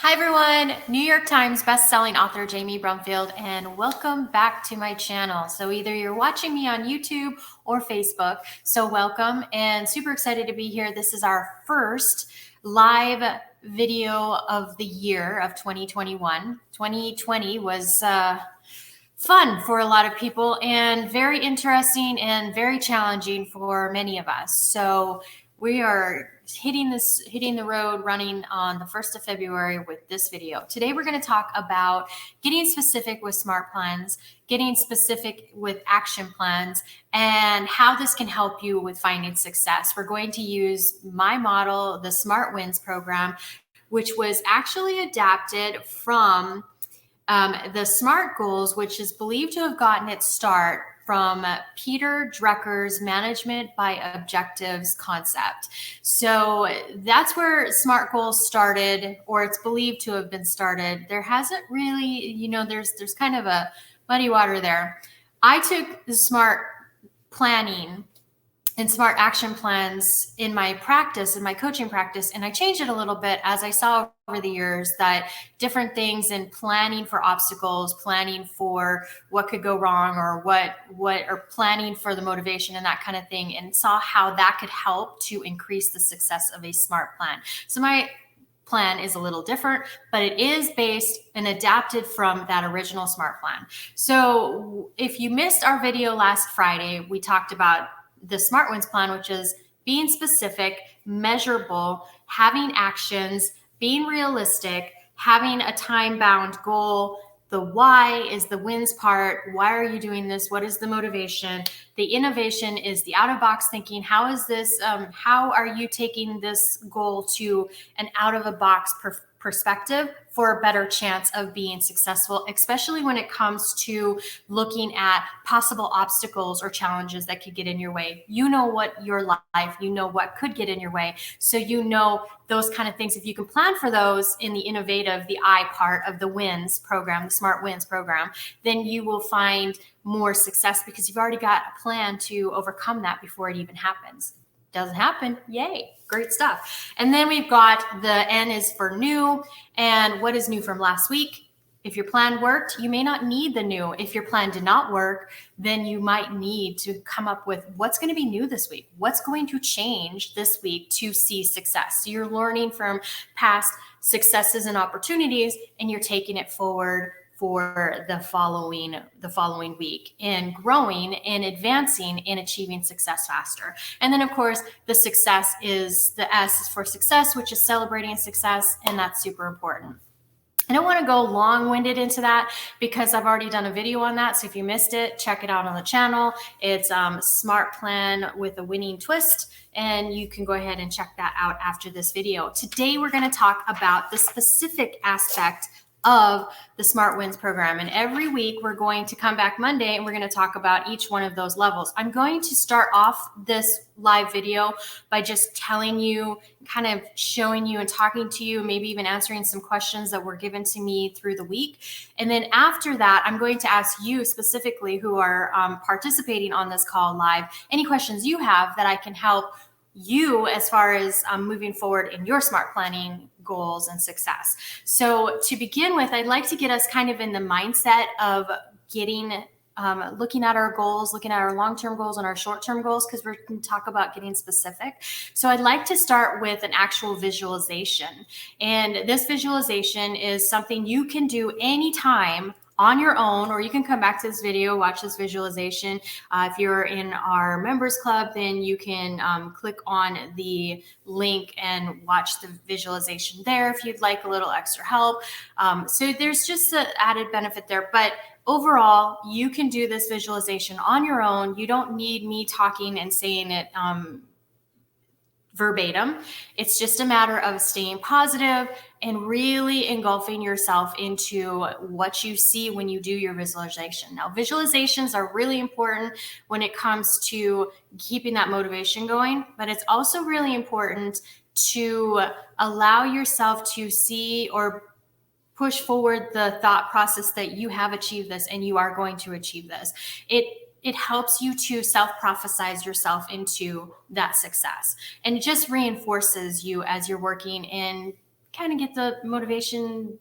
Hi everyone, New York Times bestselling author Jamie Brumfield, and welcome back to my channel. So either you're watching me on YouTube or Facebook, so welcome and super excited to be here. This is our first live video of the year of 2021. 2020 was fun for a lot of people and very interesting and very challenging for many of us. So we are hitting the road running on the 1st of February with this video. Today we're going to talk about getting specific with SMART plans, getting specific with action plans, and how this can help you with finding success. We're going to use my model, the SMART Wins program, which was actually adapted from the SMART goals, which is believed to have gotten its start from Peter Drucker's management by objectives concept. So that's where SMART goals started, or it's believed to have been started. There hasn't really, there's kind of a muddy water there. I took the SMART planning and SMART action plans in my practice, in my coaching practice, and I changed it a little bit as I saw over the years that different things in planning for obstacles, planning for what could go wrong, or or planning for the motivation and that kind of thing, and saw how that could help to increase the success of a SMART plan. So my plan is a little different, but it is based and adapted from that original SMART plan. So if you missed our video last Friday, we talked about the SMART Wins plan, which is being specific, measurable, having actions, being realistic, having a time-bound goal. The why is the wins part. Why are you doing this? What is the motivation? The innovation is the out-of-box thinking. How is this? How are you taking this goal to an out-of-the-box perspective for a better chance of being successful, especially when it comes to looking at possible obstacles or challenges that could get in your way. You know what your life, you know what could get in your way. So you know those kind of things. If you can plan for those in the innovative, the I part of the wins program, the SMART Wins program, then you will find more success because you've already got a plan to overcome that before it even happens. Doesn't happen, yay, great stuff. And then we've got the N is for new, and what is new from last week? If your plan worked, you may not need the new. If your plan did not work, then you might need to come up with what's going to be new this week. What's going to change this week to see success? So you're learning from past successes and opportunities, and you're taking it forward for the following week, and growing and advancing and achieving success faster. And then of course the success is the S is for success, which is celebrating success, and that's super important. I don't want to go long-winded into that because I've already done a video on that. So if you missed it, check it out on the channel. It's SMART Plan with a Winning Twist, and you can go ahead and check that out after this video. Today we're going to talk about the specific aspect of the SMART Wins program. And every week we're going to come back Monday and we're going to talk about each one of those levels. I'm going to start off this live video by just telling you, kind of showing you and talking to you, maybe even answering some questions that were given to me through the week. And then after that, I'm going to ask you specifically who are participating on this call live, any questions you have that I can help you as far as moving forward in your SMART planning goals and success. So to begin with, I'd like to get us kind of in the mindset of getting, looking at our goals, looking at our long-term goals and our short-term goals, because we're going to talk about getting specific. So I'd like to start with an actual visualization. And this visualization is something you can do anytime on your own, or you can come back to this video, watch this visualization. If you're in our members club, then you can click on the link and watch the visualization there if you'd like a little extra help. So there's just an added benefit there. But overall, you can do this visualization on your own. You don't need me talking and saying it verbatim. It's just a matter of staying positive and really engulfing yourself into what you see when you do your visualization. Now, visualizations are really important when it comes to keeping that motivation going, but it's also really important to allow yourself to see or push forward the thought process that you have achieved this and you are going to achieve this. It helps you to self-prophesize yourself into that success. And it just reinforces you as you're working in kind of get the motivation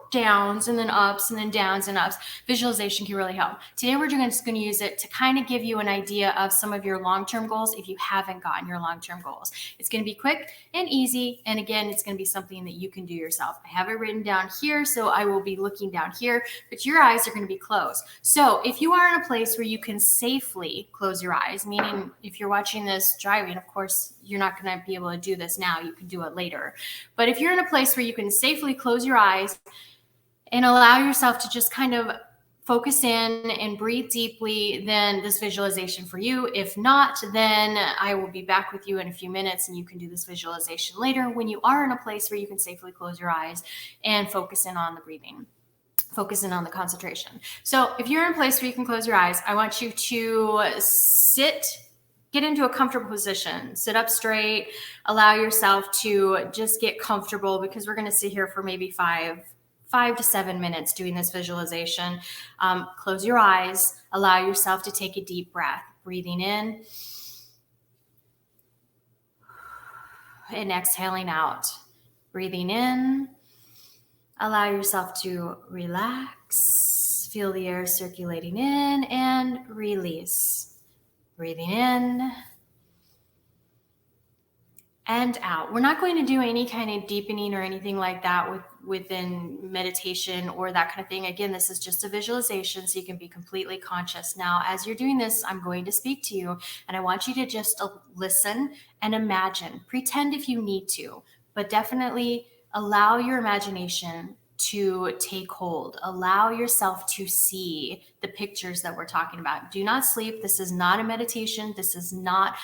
downs and then ups and then downs and ups, visualization can really help. Today, we're just going to use it to kind of give you an idea of some of your long-term goals if you haven't gotten your long-term goals. It's going to be quick and easy. And again, it's going to be something that you can do yourself. I have it written down here, so I will be looking down here, but your eyes are going to be closed. So if you are in a place where you can safely close your eyes, meaning if you're watching this driving, of course, you're not going to be able to do this now. You can do it later. But if you're in a place where you can safely close your eyes and allow yourself to just kind of focus in and breathe deeply, then this visualization for you. If not, then I will be back with you in a few minutes and you can do this visualization later when you are in a place where you can safely close your eyes and focus in on the breathing, focus in on the concentration. So if you're in a place where you can close your eyes, I want you to get into a comfortable position, sit up straight, allow yourself to just get comfortable, because we're going to sit here for maybe 5 to 7 minutes doing this visualization. Close your eyes, allow yourself to take a deep breath, breathing in and exhaling out. Breathing in, allow yourself to relax, feel the air circulating in and release. Breathing in and out. We're not going to do any kind of deepening or anything like that within meditation or that kind of thing. Again, this is just a visualization so you can be completely conscious. Now, as you're doing this, I'm going to speak to you and I want you to just listen and imagine. Pretend if you need to, but definitely allow your imagination to take hold. Allow yourself to see the pictures that we're talking about. Do not sleep. This is not a meditation. This is not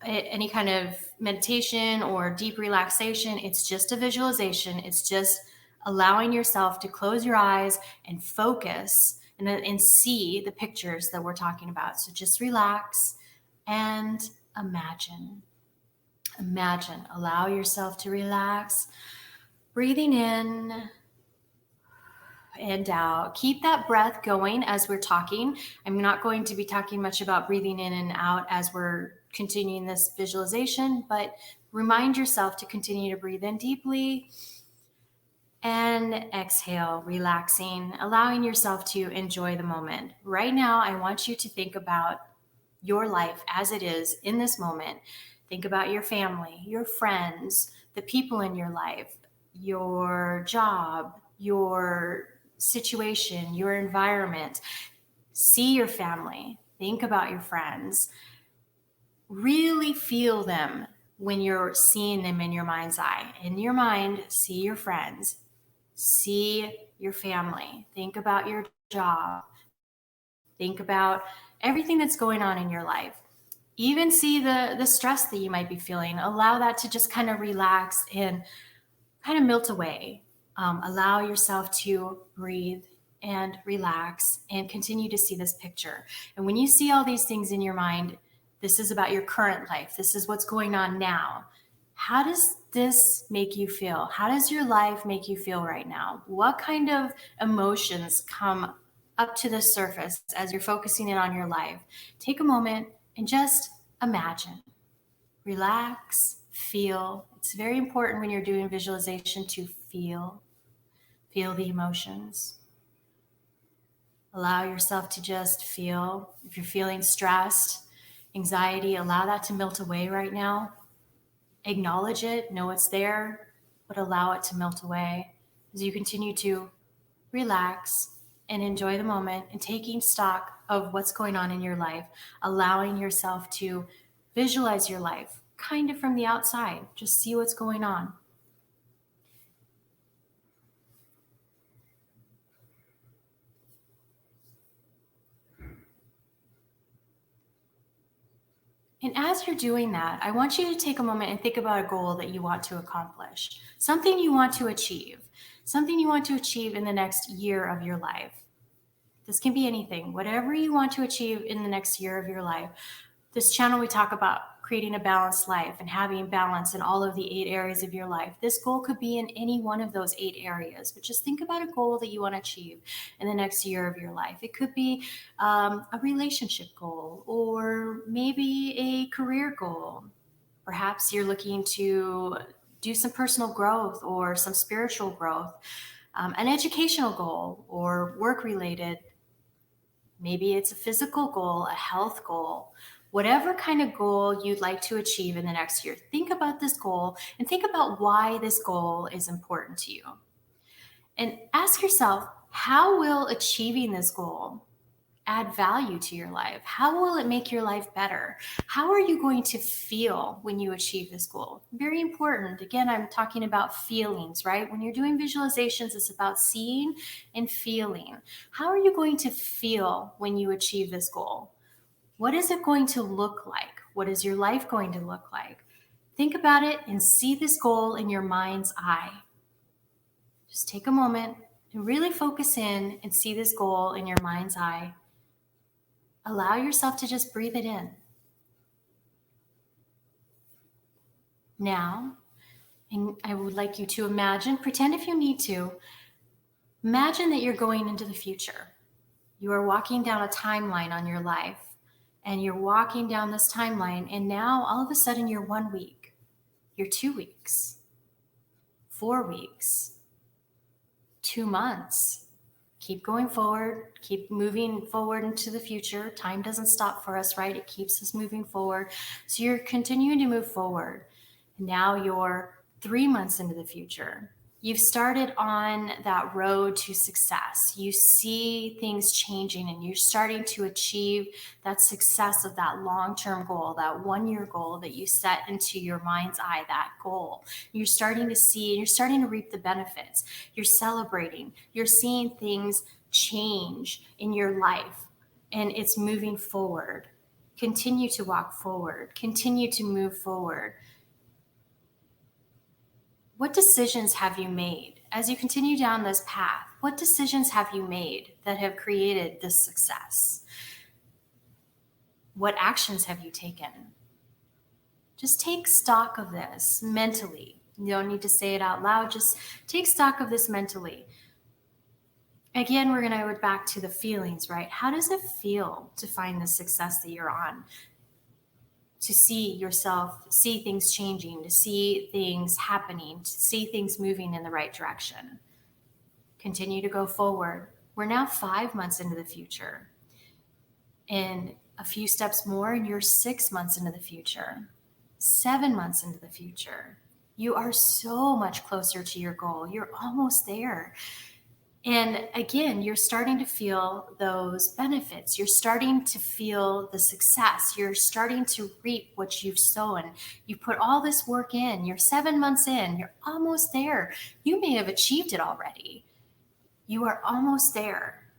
any kind of meditation or deep relaxation. It's just a visualization. It's just allowing yourself to close your eyes and focus and see the pictures that we're talking about. So just relax and imagine. Imagine. Allow yourself to relax. Breathing in and out. Keep that breath going as we're talking. I'm not going to be talking much about breathing in and out as we're continuing this visualization, but remind yourself to continue to breathe in deeply and exhale, relaxing, allowing yourself to enjoy the moment. Right now, I want you to think about your life as it is in this moment. Think about your family, your friends, the people in your life, your job, your situation, your environment. See your family. Think about your friends. Really feel them when you're seeing them in your mind's eye. In your mind, see your friends. See your family. Think about your job. Think about everything that's going on in your life. Even see the stress that you might be feeling. Allow that to just kind of relax and kind of melt away. Allow yourself to breathe and relax and continue to see this picture. And when you see all these things in your mind, this is about your current life. This is what's going on now. How does this make you feel? How does your life make you feel right now? What kind of emotions come up to the surface as you're focusing in on your life? Take a moment and just imagine. Relax, feel. It's very important when you're doing visualization to feel the emotions. Allow yourself to just feel. If you're feeling stressed, anxiety, allow that to melt away right now. Acknowledge it, know it's there, but allow it to melt away as you continue to relax and enjoy the moment and taking stock of what's going on in your life, allowing yourself to visualize your life kind of from the outside. Just see what's going on. And as you're doing that, I want you to take a moment and think about a goal that you want to accomplish, something you want to achieve in the next year of your life. This can be anything, whatever you want to achieve in the next year of your life. This channel, we talk about creating a balanced life and having balance in all of the 8 areas of your life. This goal could be in any one of those 8 areas, but just think about a goal that you want to achieve in the next year of your life. It could be a relationship goal or maybe a career goal. Perhaps you're looking to do some personal growth or some spiritual growth, an educational goal or work related. Maybe it's a physical goal, a health goal, whatever kind of goal you'd like to achieve in the next year. Think about this goal and think about why this goal is important to you. And ask yourself, how will achieving this goal add value to your life? How will it make your life better? How are you going to feel when you achieve this goal? Very important. Again, I'm talking about feelings, right? When you're doing visualizations, it's about seeing and feeling. How are you going to feel when you achieve this goal? What is it going to look like? What is your life going to look like? Think about it and see this goal in your mind's eye. Just take a moment and really focus in and see this goal in your mind's eye. Allow yourself to just breathe it in. Now, and I would like you to imagine, pretend if you need to, imagine that you're going into the future. You are walking down a timeline on your life, and you're walking down this timeline, and now all of a sudden you're 1 week, you're 2 weeks, 4 weeks, 2 months. Keep going forward, keep moving forward into the future. Time doesn't stop for us, right? It keeps us moving forward. So you're continuing to move forward. Now you're 3 months into the future. You've started on that road to success. You see things changing and you're starting to achieve that success of that long-term goal, that 1-year goal that you set into your mind's eye, that goal. You're starting to see, you're starting to reap the benefits. You're celebrating. You're seeing things change in your life and it's moving forward. Continue to walk forward. Continue to move forward. What decisions have you made as you continue down this path? What decisions have you made that have created this success? What actions have you taken? Just take stock of this mentally. You don't need to say it out loud. Just take stock of this mentally. Again, we're going to go back to the feelings, right? How does it feel to find the success that you're on? To see yourself, see things changing, to see things happening, to see things moving in the right direction. Continue to go forward. We're now 5 months into the future. And a few steps more, and you're 6 months into the future, 7 months into the future. You are so much closer to your goal. You're almost there. And again, you're starting to feel those benefits. You're starting to feel the success. You're starting to reap what you've sown. You put all this work in. You're 7 months in. You're almost there. You may have achieved it already. You are almost there.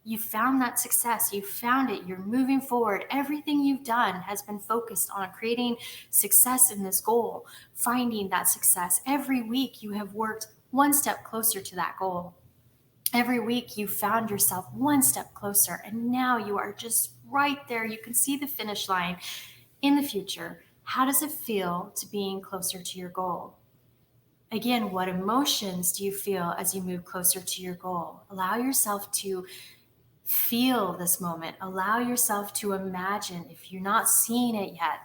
You found that success. You found it. You're moving forward. Everything you've done has been focused on creating success in this goal, finding that success. Every week you have worked one step closer to that goal. Every week you found yourself one step closer, and now you are just right there. You can see the finish line in the future. How does it feel to being closer to your goal? Again, what emotions do you feel as you move closer to your goal? Allow yourself to feel this moment. Allow yourself to imagine. If you're not seeing it yet,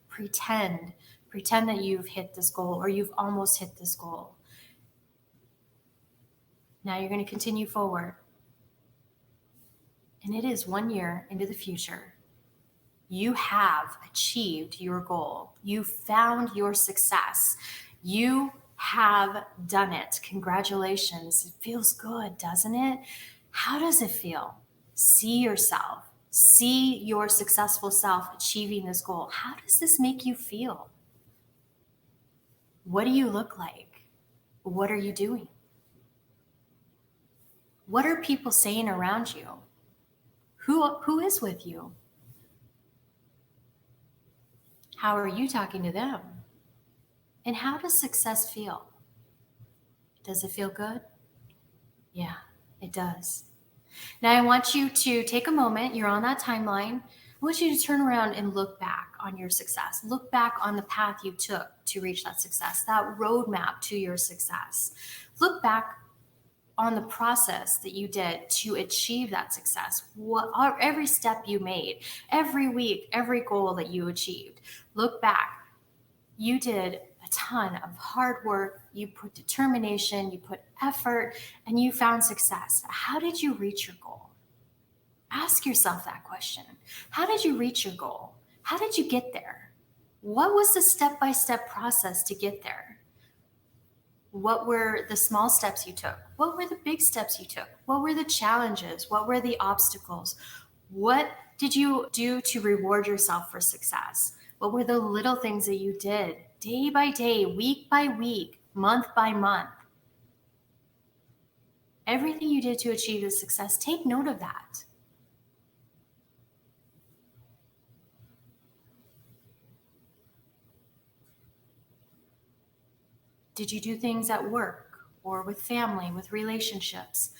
pretend that you've hit this goal or you've almost hit this goal. Now you're going to continue forward. And it is 1 year into the future. You have achieved your goal. You found your success. You have done it. Congratulations. It feels good, doesn't it? How does it feel? See yourself. See your successful self achieving this goal. How does this make you feel? What do you look like? What are you doing? What are people saying around you? Who is with you? How are you talking to them? And how does success feel? Does it feel good? Yeah, it does. Now I want you to take a moment. You're on that timeline. I want you to turn around and look back on your success. Look back on the path you took to reach that success, that roadmap to your success. Look back on the process that you did to achieve that success. Every step you made, every week, every goal that you achieved. Look back. You did a ton of hard work, you put determination, you put effort, and you found success. How did you reach your goal? Ask yourself that question. How did you reach your goal? How did you get there? What was the step-by-step process to get there? What were the small steps you took? What were the big steps you took? What were the challenges? What were the obstacles? What did you do to reward yourself for success? What were the little things that you did day by day, week by week, month by month? Everything you did to achieve the success, take note of that. Did you do things at work or with family, with relationships?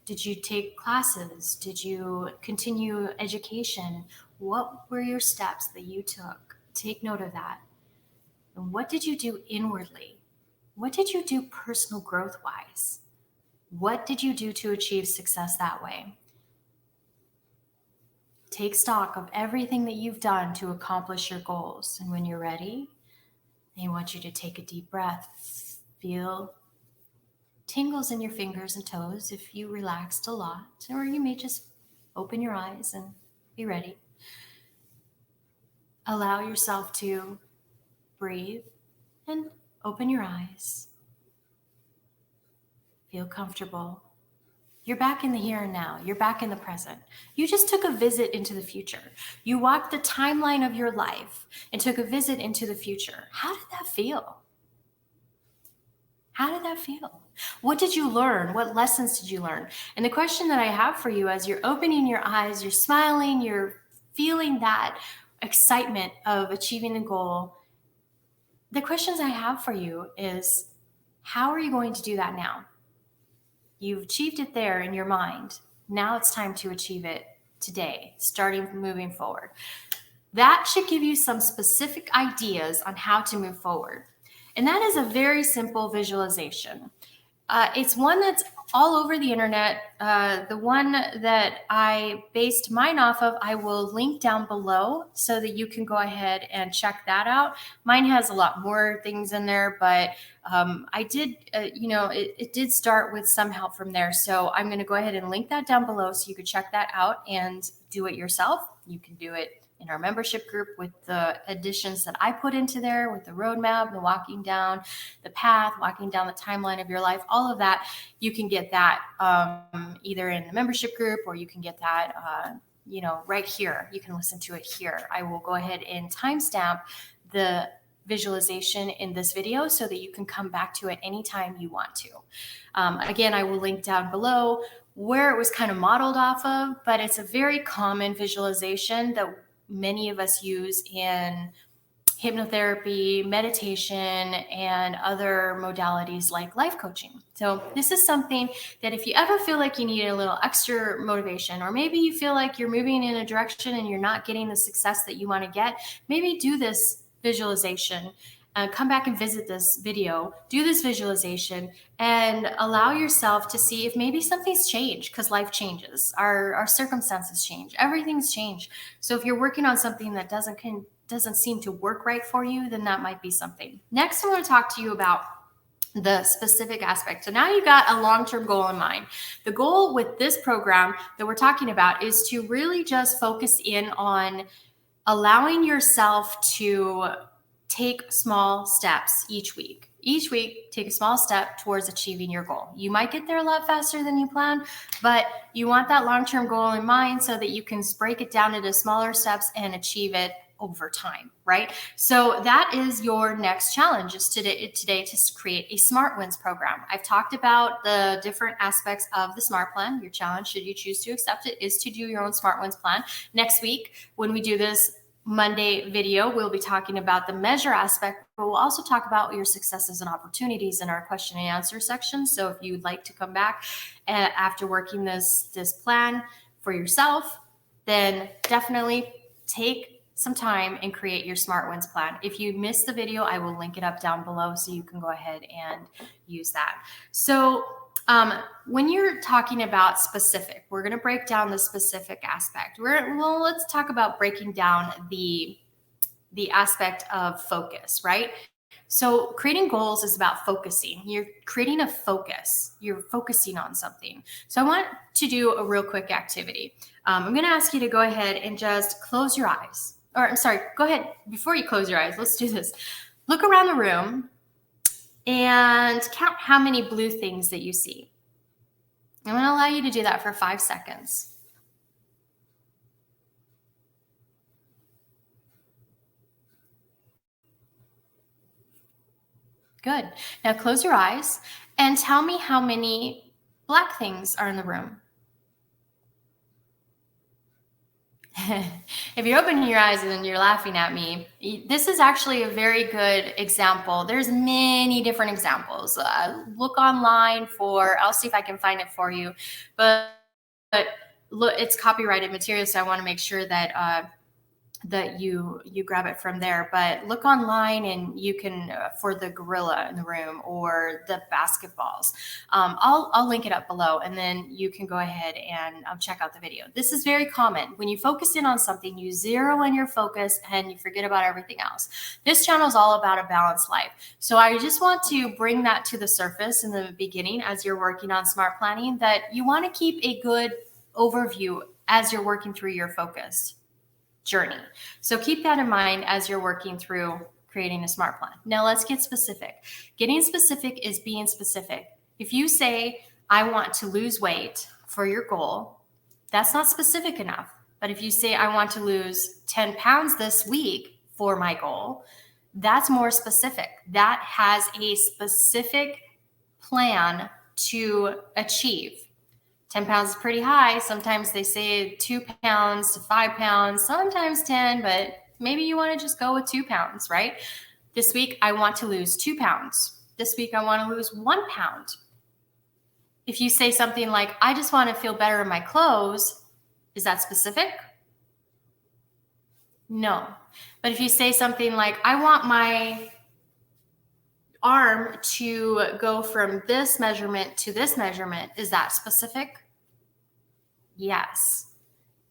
Did you take classes? Did you continue education? What were your steps that you took? Take note of that. And what did you do inwardly? What did you do personal growth wise? What did you do to achieve success that way? Take stock of everything that you've done to accomplish your goals. And when you're ready, I want you to take a deep breath. Feel tingles in your fingers and toes if you relaxed a lot, or you may just open your eyes and be ready. Allow yourself to breathe and open your eyes. Feel comfortable. You're back in the here and now. You're back in the present. You just took a visit into the future. You walked the timeline of your life and took a visit into the future. How did that feel? How did that feel? What did you learn? What lessons did you learn? And the question that I have for you as you're opening your eyes, you're smiling, you're feeling that excitement of achieving the goal. The questions I have for you is, how are you going to do that now? You've achieved it there in your mind. Now it's time to achieve it today, starting from moving forward. That should give you some specific ideas on how to move forward. And that is a very simple visualization. It's one that's all over the internet. The one that I based mine off of, I will link down below so that you can go ahead and check that out. Mine has a lot more things in there, but I did, it did start with some help from there. So I'm going to go ahead and link that down below so you can check that out and do it yourself. You can do it in our membership group with the additions that I put into there, with the roadmap, the walking down the path, walking down the timeline of your life, all of that. You can get that either in the membership group, or you can get that, right here. You can listen to it here. I will go ahead and timestamp the visualization in this video so that you can come back to it anytime you want to. Again, I will link down below where it was kind of modeled off of, but it's a very common visualization that many of us use in hypnotherapy, meditation, and other modalities like life coaching. So this is something that if you ever feel like you need a little extra motivation, or maybe you feel like you're moving in a direction and you're not getting the success that you want to get, maybe do this visualization. Come back and visit this video, do this visualization, and allow yourself to see if maybe something's changed, because life changes, our circumstances change, everything's changed. So if you're working on something that doesn't seem to work right for you, then that might be something. Next, I want to talk to you about the specific aspect. So now you got a long-term goal in mind. The goal with this program that we're talking about is to really just focus in on allowing yourself to take small steps each week. Each week, take a small step towards achieving your goal. You might get there a lot faster than you plan, but you want that long-term goal in mind so that you can break it down into smaller steps and achieve it over time, right? So that is your next challenge, is today to create a Smart Wins program. I've talked about the different aspects of the SMART plan. Your challenge, should you choose to accept it, is to do your own Smart Wins plan. Next week, when we do this Monday video, we'll be talking about the measure aspect, but we'll also talk about your successes and opportunities in our question and answer section. So if you'd like to come back after working this plan for yourself, then definitely take some time and create your Smart Wins plan. If you missed the video, I will link it up down below so you can go ahead and use that. So when you're talking about specific, we're going to break down the specific aspect. Let's talk about breaking down the aspect of focus, right? So creating goals is about focusing. You're creating a focus. You're focusing on something. So I want to do a real quick activity. I'm going to ask you to go ahead and just close your eyes. Or I'm sorry, go ahead. Before you close your eyes, let's do this. Look around the room and count how many blue things that you see. I'm going to allow you to do that for 5 seconds. Good. Now close your eyes and tell me how many black things are in the room. If you're opening your eyes and you're laughing at me, this is actually a very good example. There's many different examples. Look online I'll see if I can find it for you. But look, it's copyrighted material, so I want to make sure that you grab it from there. But look online and you can for the gorilla in the room or the basketballs. I'll link it up below, and then you can go ahead and check out the video. This is very common. When you focus in on something, you zero in your focus and you forget about everything else. This channel is all about a balanced life. So I just want to bring that to the surface in the beginning as you're working on smart planning, that you want to keep a good overview as you're working through your focus journey. So keep that in mind as you're working through creating a smart plan. Now let's get specific. Getting specific is being specific. If you say, I want to lose weight for your goal, that's not specific enough. But if you say, I want to lose 10 pounds this week for my goal, that's more specific. That has a specific plan to achieve. 10 pounds is pretty high. Sometimes they say 2 pounds to 5 pounds, sometimes 10, but maybe you want to just go with 2 pounds, right? This week, I want to lose 2 pounds. This week, I want to lose 1 pound. If you say something like, I just want to feel better in my clothes, is that specific? No. But if you say something like, I want my arm to go from this measurement to this measurement, is that specific? Yes.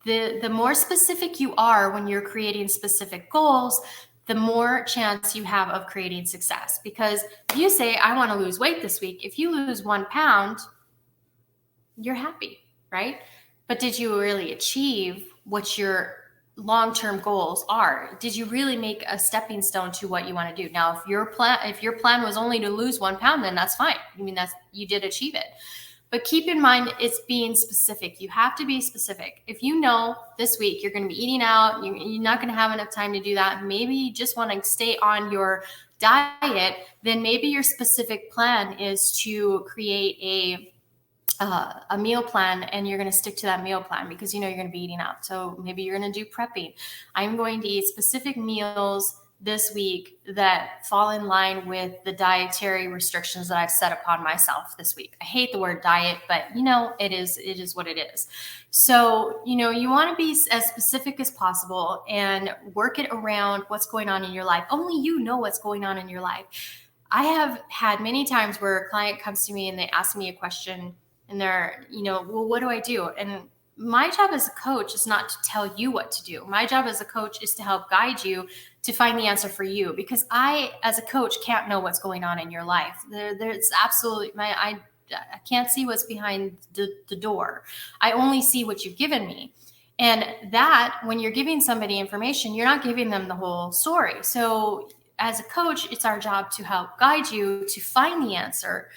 The more specific you are when you're creating specific goals, the more chance you have of creating success. Because if you say, I want to lose weight this week, if you lose 1 pound, you're happy, right? But did you really achieve what your long-term goals are? Did you really make a stepping stone to what you want to do? Now, if your plan was only to lose 1 pound, then that's fine. I mean, you did achieve it. But keep in mind, it's being specific. You have to be specific. If you know this week you're going to be eating out, you're not going to have enough time to do that, maybe you just want to stay on your diet, then maybe your specific plan is to create a meal plan, and you're going to stick to that meal plan because you know you're going to be eating out. So maybe you're going to do prepping. I'm going to eat specific meals this week that fall in line with the dietary restrictions that I've set upon myself this week. I hate the word diet, but it is what it is. So, you want to be as specific as possible and work it around what's going on in your life. Only you know what's going on in your life. I have had many times where a client comes to me and they ask me a question and they're, well, what do I do? And my job as a coach is not to tell you what to do. My job as a coach is to help guide you to find the answer for you, because I, as a coach, can't know what's going on in your life. There's absolutely, I can't see what's behind the door. I only see what you've given me. And that, when you're giving somebody information, you're not giving them the whole story. So as a coach, it's our job to help guide you to find the answer,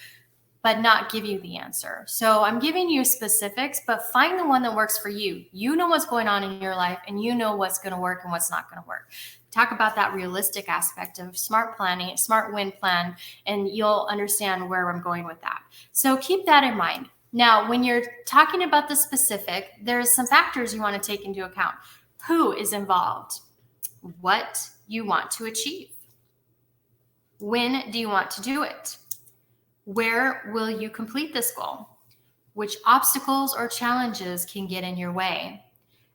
but not give you the answer. So I'm giving you specifics, but find the one that works for you. You know what's going on in your life, and you know what's going to work and what's not going to work. Talk about that realistic aspect of smart planning, smart win plan, and you'll understand where I'm going with that. So keep that in mind. Now, when you're talking about the specific, there's some factors you want to take into account. Who is involved? What you want to achieve? When do you want to do it? Where will you complete this goal? Which obstacles or challenges can get in your way?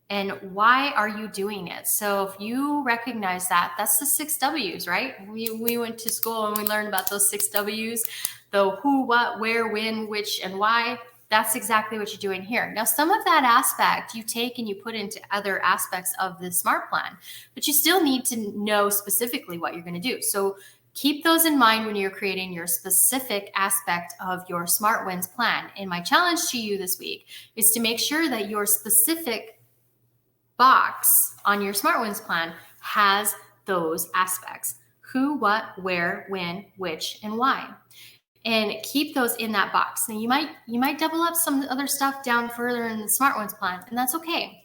And why are you doing it? So if you recognize that, that's the 6 W's, right? We went to school and we learned about those 6 W's, the who, what, where, when, which, and why. That's exactly what you're doing here. Now, some of that aspect you take and you put into other aspects of the SMART plan, but you still need to know specifically what you're going to do. So Keep those in mind when you're creating your specific aspect of your Smart Wins plan. And my challenge to you this week is to make sure that your specific box on your Smart Wins plan has those aspects: who, what, where, when, which, and why. And keep those in that box. Now you might double up some other stuff down further in the Smart Ones plan, and that's okay.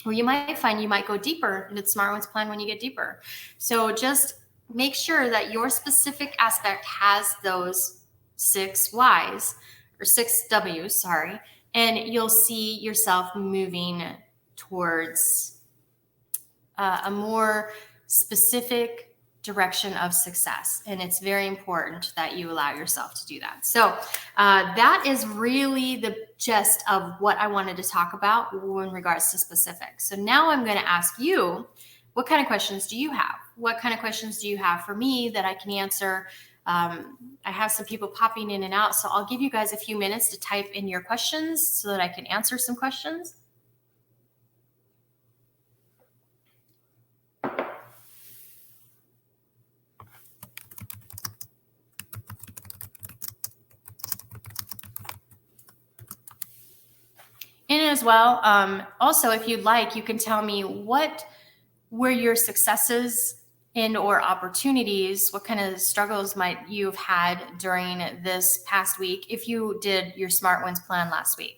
Or you might find you might go deeper into the Smart Ones plan when you get deeper. So just make sure that your specific aspect has those 6 Y's or 6 W's, sorry, and you'll see yourself moving towards a more specific direction of success. And it's very important that you allow yourself to do that. So that is really the gist of what I wanted to talk about in regards to specifics. So now I'm going to ask you, what kind of questions do you have? What kind of questions do you have for me that I can answer? I have some people popping in and out, so I'll give you guys a few minutes to type in your questions so that I can answer some questions. And as well, also, if you'd like, you can tell me what were your successes and or opportunities, what kind of struggles might you have had during this past week if you did your Smart Wins plan last week.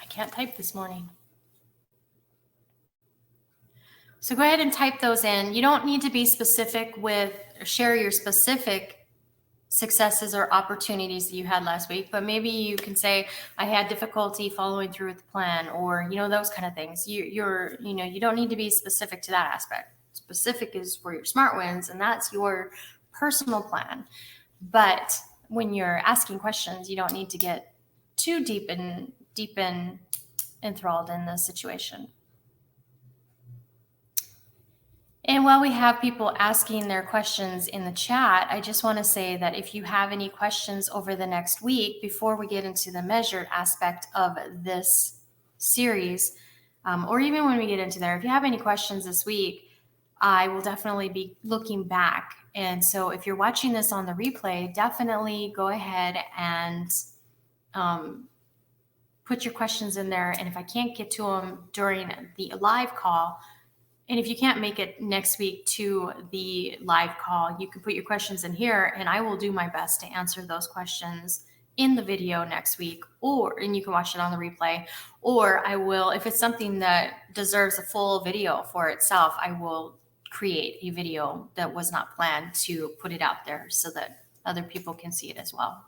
I can't type this morning. So go ahead and type those in. You don't need to be specific with, or share your specific successes or opportunities that you had last week, but maybe you can say, I had difficulty following through with the plan, or, those kind of things. You don't need to be specific to that aspect. Specific is for your Smart Wins, and that's your personal plan. But when you're asking questions, you don't need to get too deep enthralled in the situation. And while we have people asking their questions in the chat, I just want to say that if you have any questions over the next week, before we get into the measured aspect of this series, or even when we get into there, if you have any questions this week, I will definitely be looking back. And so if you're watching this on the replay, definitely go ahead and put your questions in there. And if I can't get to them during the live call, and if you can't make it next week to the live call, you can put your questions in here, and I will do my best to answer those questions in the video next week, and you can watch it on the replay, or I will, if it's something that deserves a full video for itself, I will create a video that was not planned to put it out there so that other people can see it as well.